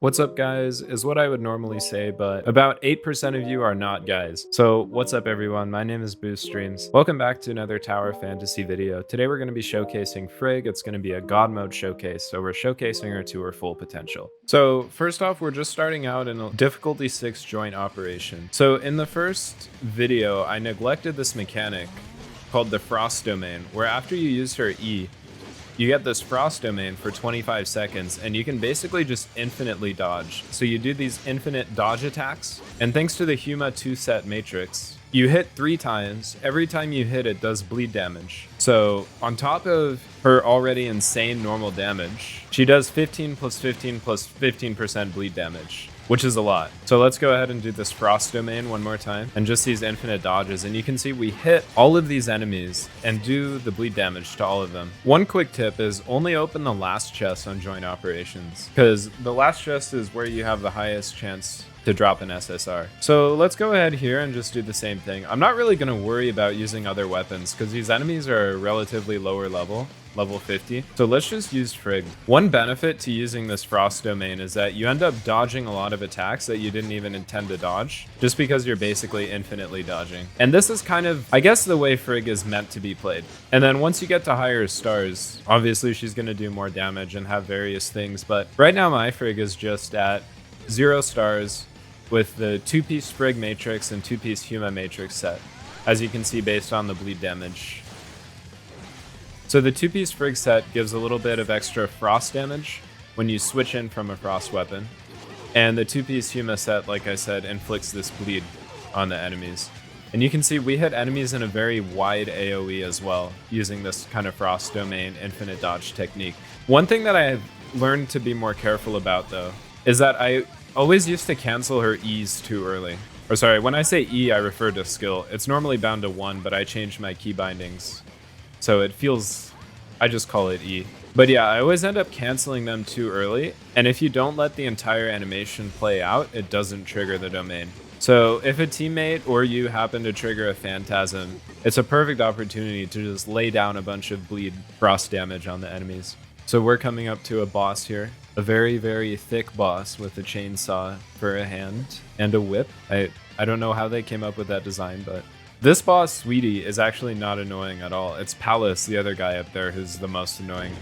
What's up, guys, is what I would normally say, but about 8% of you are not guys. So what's up, everyone? My name is Boost Streams. Welcome back to another tower fantasy video. Today we're going to be showcasing Frigg. It's going to be a god mode showcase, so we're showcasing her to her full potential. So first off, we're just starting out in a difficulty 6 joint operation. So in the first video, I neglected this mechanic called the Frost Domain, where after you use her E, you get this Frost Domain for 25 seconds, and you can basically just infinitely dodge. So you do these infinite dodge attacks, and thanks to the Huma 2-set matrix, you hit 3 times. Every time you hit, it does bleed damage. So on top of her already insane normal damage, she does 15 plus 15 plus 15% bleed damage, which is a lot. So let's go ahead and do this Frost Domain one more time and just these infinite dodges. And you can see we hit all of these enemies and do the bleed damage to all of them. One quick tip is only open the last chest on joint operations, because the last chest is where you have the highest chance to drop an SSR. So let's go ahead here and just do the same thing. I'm not really going to worry about using other weapons because these enemies are relatively lower level 50. So let's just use Frigg. One benefit to using this Frost Domain is that you end up dodging a lot of attacks that you didn't even intend to dodge, just because you're basically infinitely dodging. And this is kind of, I guess, the way Frigg is meant to be played. And then once you get to higher stars, obviously she's going to do more damage and have various things. But right now my Frigg is just at 0 stars with the 2-piece Frigg matrix and 2-piece Huma matrix set, as you can see based on the bleed damage. So the 2-piece Frigg set gives a little bit of extra frost damage when you switch in from a frost weapon. And the 2-piece Huma set, like I said, inflicts this bleed on the enemies. And you can see we hit enemies in a very wide AoE as well, using this kind of Frost Domain infinite dodge technique. One thing that I have learned to be more careful about, though, is that I always used to cancel her E's too early. Or sorry, when I say E, I refer to skill. It's normally bound to 1, but I changed my key bindings, so it feels, I just call it E. But yeah, I always end up canceling them too early, and if you don't let the entire animation play out, it doesn't trigger the domain. So if a teammate or you happen to trigger a Phantasm, it's a perfect opportunity to just lay down a bunch of bleed frost damage on the enemies. So we're coming up to a boss here. A very, very thick boss with a chainsaw for a hand and a whip. I don't know how they came up with that design, but this boss, Sweetie, is actually not annoying at all. It's Palace, the other guy up there, who's the most annoying.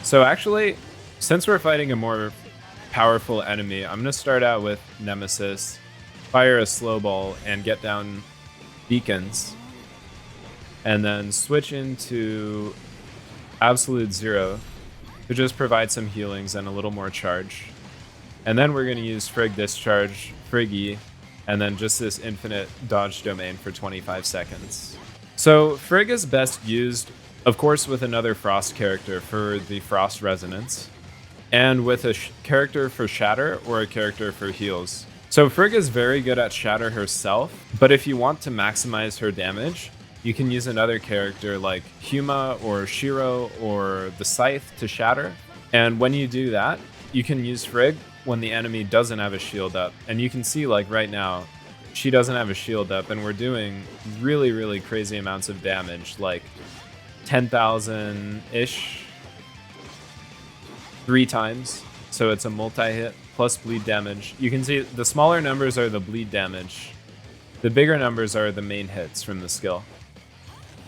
So actually, since we're fighting a more powerful enemy, I'm going to start out with Nemesis, fire a slow ball, and get down beacons. And then switch into Absolute Zero to just provide some healings and a little more charge. And then we're going to use Frigg Discharge, Friggy, and then just this infinite dodge domain for 25 seconds. So Frigg is best used, of course, with another Frost character for the Frost Resonance, and with a character for Shatter or a character for heals. So Frigg is very good at Shatter herself, but if you want to maximize her damage, you can use another character like Huma or Shiro or the Scythe to Shatter. And when you do that, you can use Frigg when the enemy doesn't have a shield up. And you can see, like right now, she doesn't have a shield up, and we're doing really, really crazy amounts of damage, like 10,000-ish 3 times. So it's a multi-hit plus bleed damage. You can see the smaller numbers are the bleed damage. The bigger numbers are the main hits from the skill.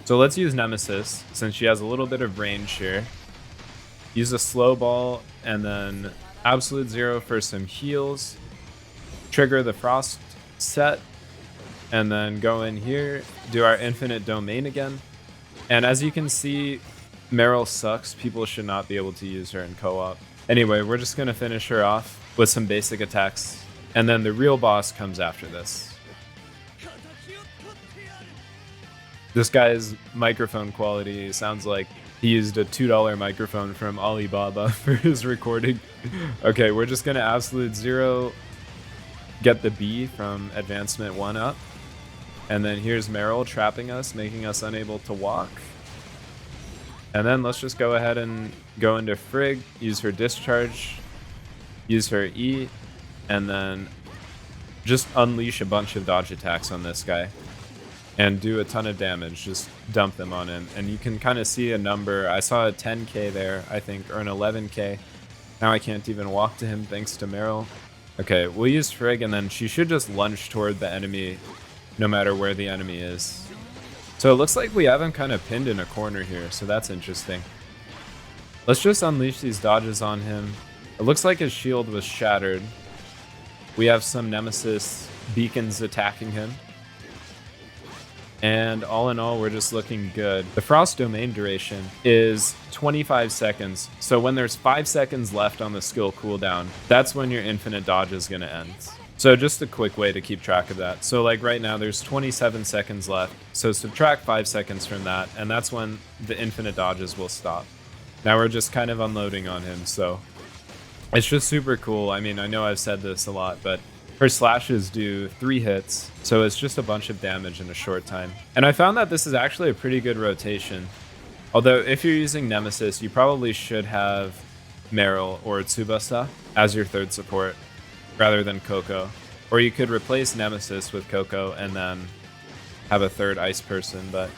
So let's use Nemesis, since she has a little bit of range here. Use a slow ball, and then Absolute Zero for some heals. Trigger the Frost set, and then go in here, do our infinite domain again. And as you can see, Meryl sucks. People should not be able to use her in co-op. Anyway, we're just going to finish her off with some basic attacks, and then the real boss comes after this. This guy's microphone quality sounds like he used a $2 microphone from Alibaba for his recording. Okay, we're just going to Absolute Zero, get the B from Advancement 1 up. And then here's Meryl trapping us, making us unable to walk. And then let's just go ahead and go into Frigg, use her Discharge, use her E, and then just unleash a bunch of dodge attacks on this guy. And do a ton of damage, just dump them on him. And you can kind of see a number. I saw a 10k there, I think, or an 11k. Now I can't even walk to him thanks to Meryl. Okay, we'll use Frigg, and then she should just lunge toward the enemy no matter where the enemy is. So it looks like we have him kind of pinned in a corner here, so that's interesting. Let's just unleash these dodges on him. It looks like his shield was shattered. We have some Nemesis beacons attacking him. And all in all, we're just looking good. The Frost Domain duration is 25 seconds. So when there's 5 seconds left on the skill cooldown, that's when your infinite dodge is going to end. So just a quick way to keep track of that. So like right now, there's 27 seconds left. So subtract 5 seconds from that, and that's when the infinite dodges will stop. Now we're just kind of unloading on him, so it's just super cool. I mean, I know I've said this a lot, but her slashes do 3 hits, so it's just a bunch of damage in a short time. And I found that this is actually a pretty good rotation. Although if you're using Nemesis, you probably should have Meryl or Tsubasa as your third support rather than Coco. Or you could replace Nemesis with Coco and then have a third ice person. But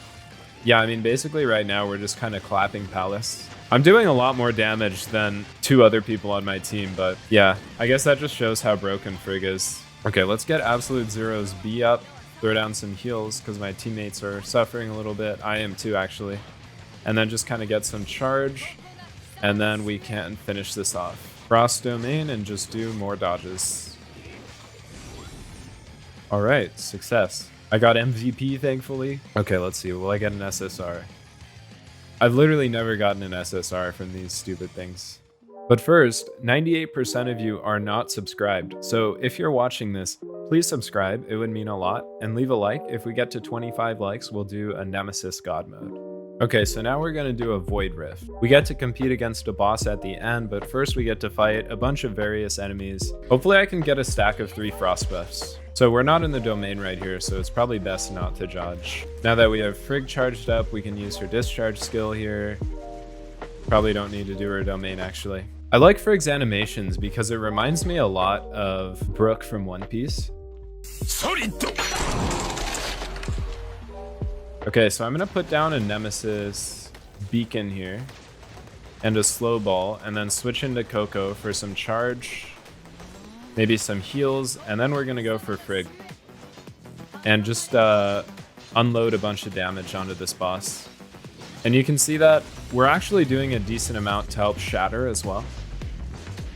yeah, I mean, basically right now we're just kind of clapping Palace. I'm doing a lot more damage than 2 other people on my team, but yeah, I guess that just shows how broken Frigg is. Okay, let's get Absolute Zero's B up, throw down some heals because my teammates are suffering a little bit. I am too, actually. And then just kind of get some charge, and then we can finish this off. Frost Domain and just do more dodges. All right, success. I got MVP, thankfully. Okay, let's see. Will I get an SSR? I've literally never gotten an SSR from these stupid things. But first, 98% of you are not subscribed. So if you're watching this, please subscribe. It would mean a lot. And leave a like. If we get to 25 likes, we'll do a Nemesis God mode. Okay, so now we're going to do a Void Rift. We get to compete against a boss at the end, but first we get to fight a bunch of various enemies. Hopefully I can get a stack of 3 frost buffs. So we're not in the domain right here, so it's probably best not to dodge. Now that we have Frigg charged up, we can use her discharge skill here. Probably don't need to do her domain, actually. I like Frigg's animations because it reminds me a lot of Brook from One Piece. Okay, so I'm going to put down a Nemesis beacon here and a slow ball, and then switch into Coco for some charge, maybe some heals, and then we're going to go for Frigg and just unload a bunch of damage onto this boss. And you can see that we're actually doing a decent amount to help shatter as well.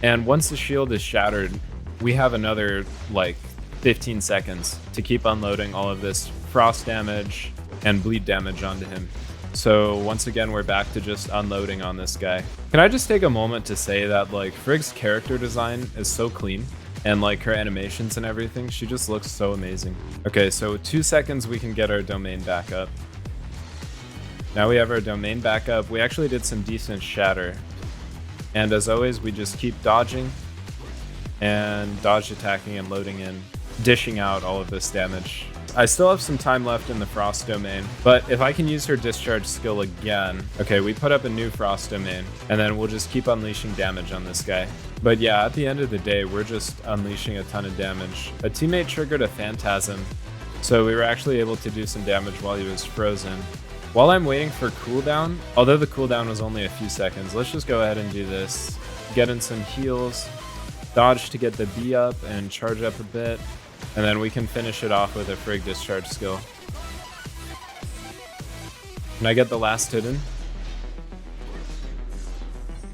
And once the shield is shattered, we have another like 15 seconds to keep unloading all of this frost damage and bleed damage onto him. So once again, we're back to just unloading on this guy. Can I just take a moment to say that like Frigg's character design is so clean, and like her animations and everything, she just looks so amazing. Okay, so 2 seconds we can get our domain back up. Now we have our domain back up. We actually did some decent shatter. And as always, we just keep dodging and dodge attacking and loading in, dishing out all of this damage. I still have some time left in the Frost Domain, but if I can use her discharge skill again, okay, we put up a new Frost Domain, and then we'll just keep unleashing damage on this guy. But yeah, at the end of the day, we're just unleashing a ton of damage. A teammate triggered a Phantasm, so we were actually able to do some damage while he was frozen. While I'm waiting for cooldown, although the cooldown was only a few seconds, let's just go ahead and do this. Get in some heals, dodge to get the B up and charge up a bit, and then we can finish it off with a Frigg discharge skill. Can I get the last hidden?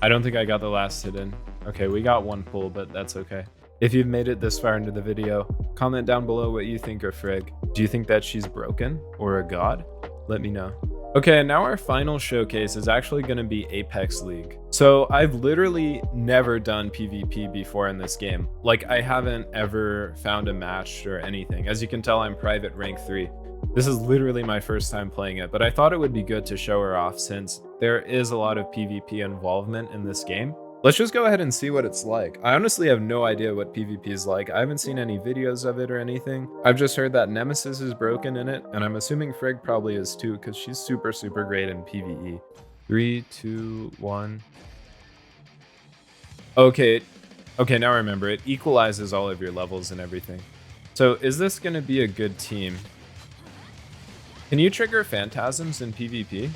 I don't think I got the last hidden. Okay, we got one pull, but that's okay. If you've made it this far into the video, comment down below what you think of Frigg. Do you think that she's broken or a god? Let me know. Okay, now our final showcase is actually going to be Apex League. So I've literally never done PvP before in this game. Like, I haven't ever found a match or anything. As you can tell, I'm private rank 3. This is literally my first time playing it, but I thought it would be good to show her off since there is a lot of PvP involvement in this game. Let's just go ahead and see what it's like. I honestly have no idea what PvP is like. I haven't seen any videos of it or anything. I've just heard that Nemesis is broken in it, and I'm assuming Frigg probably is too, because she's super, super great in PvE. 3, 2, 1. Okay, now I remember. It equalizes all of your levels and everything. So is this going to be a good team? Can you trigger Phantasms in PvP?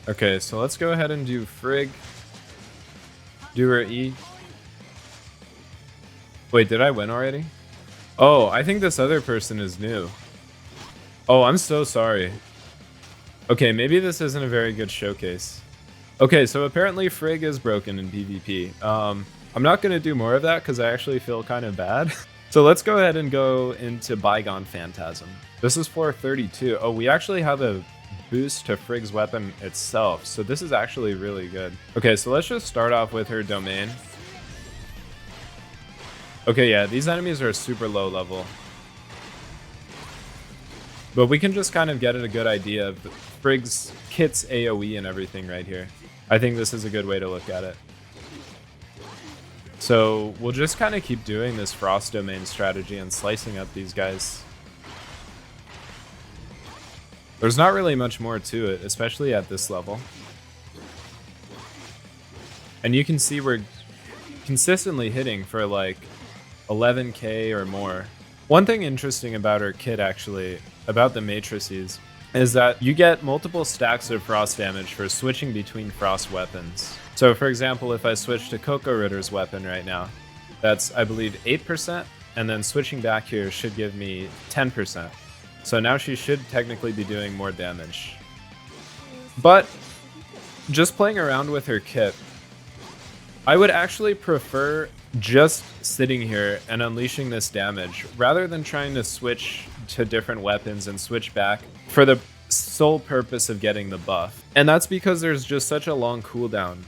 Okay, so let's go ahead and do Frigg. Do her E, Wait, did I win already? Oh, I think this other person is new. Oh, I'm so sorry. Okay, maybe this isn't a very good showcase. Okay, so apparently Frigg is broken in PvP. I'm not going to do more of that because I actually feel kind of bad. So let's go ahead and go into Bygone Phantasm. This is for 32. Oh, we actually have a boost to Frigg's weapon itself, so this is actually really good. Okay, so let's just start off with her domain. Okay, yeah, these enemies are super low level. But we can just kind of get a good idea of Frigg's kit's AoE and everything right here. I think this is a good way to look at it. So we'll just kind of keep doing this Frost domain strategy and slicing up these guys. There's not really much more to it, especially at this level. And you can see we're consistently hitting for like 11k or more. One thing interesting about her kit, actually, about the matrices, is that you get multiple stacks of frost damage for switching between frost weapons. So for example, if I switch to Coco Ritter's weapon right now, that's, I believe, 8%, and then switching back here should give me 10%. So now she should technically be doing more damage. But just playing around with her kit, I would actually prefer just sitting here and unleashing this damage rather than trying to switch to different weapons and switch back for the sole purpose of getting the buff. And that's because there's just such a long cooldown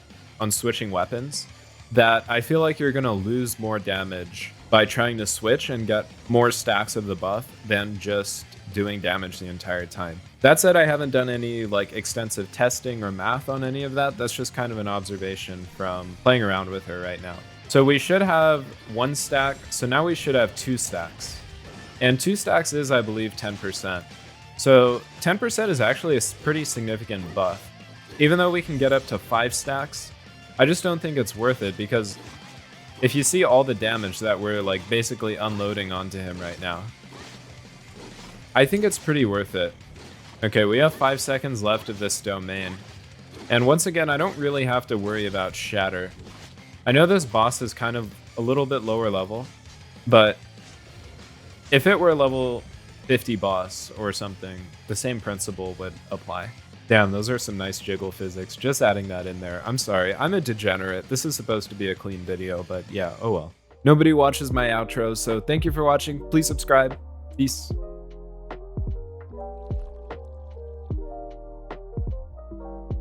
on switching weapons that I feel like you're going to lose more damage by trying to switch and get more stacks of the buff than just doing damage the entire time. That said, I haven't done any like extensive testing or math on any of that. That's just kind of an observation from playing around with her right now. So we should have 1 stack. So now we should have 2 stacks. And 2 stacks is, I believe, 10%. So 10% is actually a pretty significant buff. Even though we can get up to 5 stacks, I just don't think it's worth it, because if you see all the damage that we're like basically unloading onto him right now, I think it's pretty worth it. Okay, we have 5 seconds left of this domain. And once again, I don't really have to worry about Shatter. I know this boss is kind of a little bit lower level, but if it were a level 50 boss or something, the same principle would apply. Damn, those are some nice jiggle physics. Just adding that in there. I'm sorry, I'm a degenerate. This is supposed to be a clean video, but yeah, oh well. Nobody watches my outros, so thank you for watching. Please subscribe. Peace.